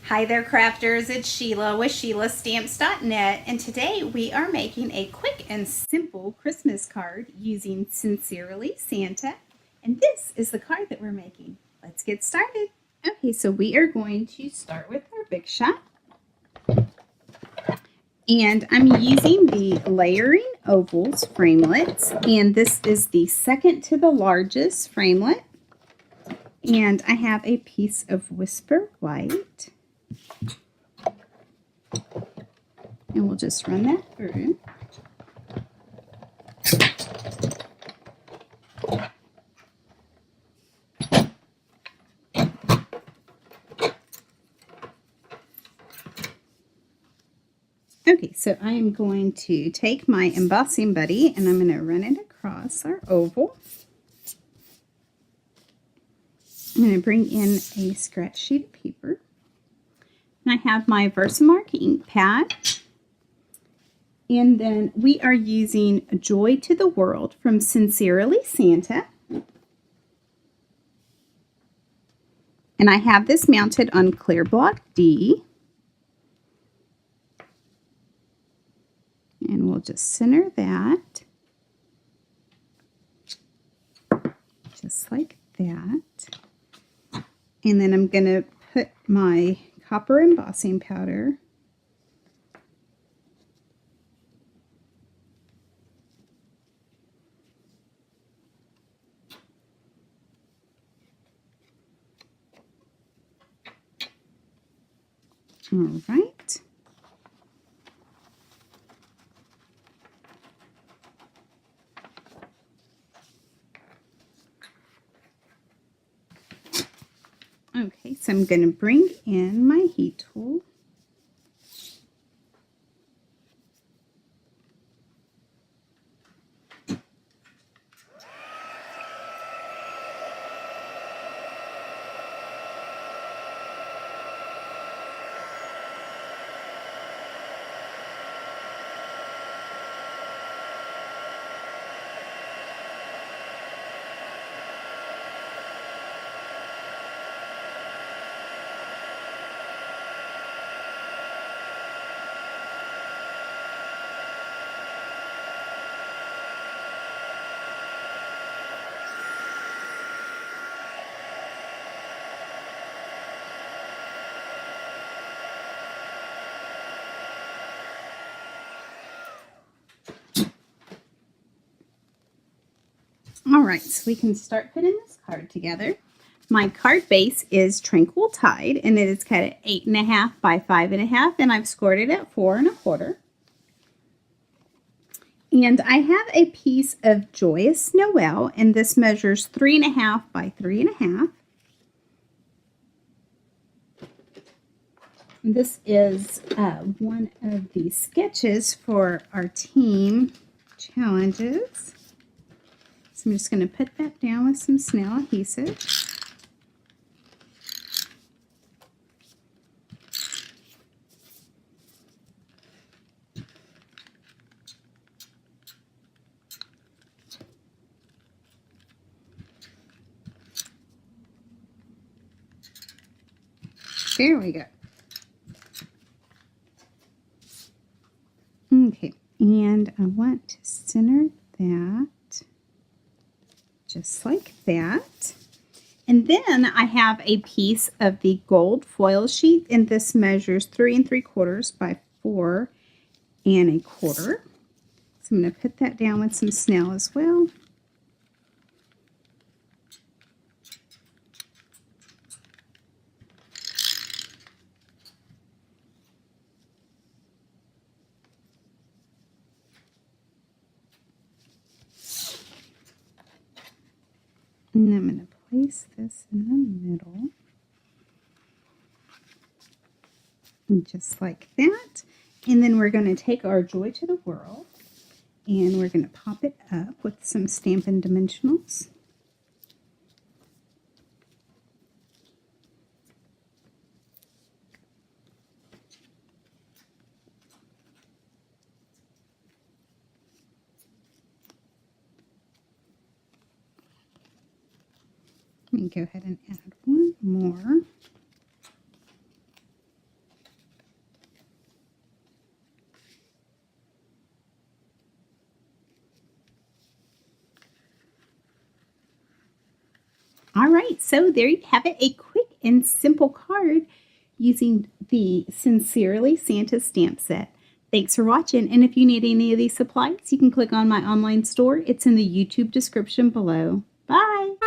Hi there crafters, it's Sheila with SheilaStamps.net, and today we are making a quick and simple Christmas card using Sincerely Santa, and this is the card that we're making. Let's get started. Okay, so we are going to start with our Big Shot, and I'm using the Layering Ovals Framelits, and this is the second to the largest framelit, and I have a piece of Whisper White. And we'll just run that through. Okay, so I am going to take my Embossing Buddy and I'm going to run it across our oval. I'm going to bring in a scratch sheet of paper. And I have my VERSAMARK ink pad. And then we are using Joy to the World from Sincerely Santa. And I have this mounted on clear block D. And we'll just center that. Just like that. And then I'm going to put my copper embossing powder all right. Okay, so I'm going to bring in my heat tool. All right, so we can start putting this card together. My card base is Tranquil Tide, and it is cut at 8.5 by 5.5, and I've scored it at 4 1/4. And I have a piece of Joyous Noel, and this measures 3.5 by 3.5. This is one of the sketches for our team challenges. So I'm just going to put that down with some snail adhesive. There we go. Okay, and I want to center that just like that. And then I have a piece of the gold foil sheet, and this measures 3 3/4 by 4 1/4. So I'm going to put that down with some snail as well. And I'm going to place this in the middle. And just like that. And then we're going to take our Joy to the World and we're going to pop it up with some Stampin' Dimensionals. Let me go ahead and add one more. All right, so there you have it, a quick and simple card using the Sincerely Santa stamp set. Thanks for watching, and if you need any of these supplies, you can click on my online store. It's in the YouTube description below. Bye!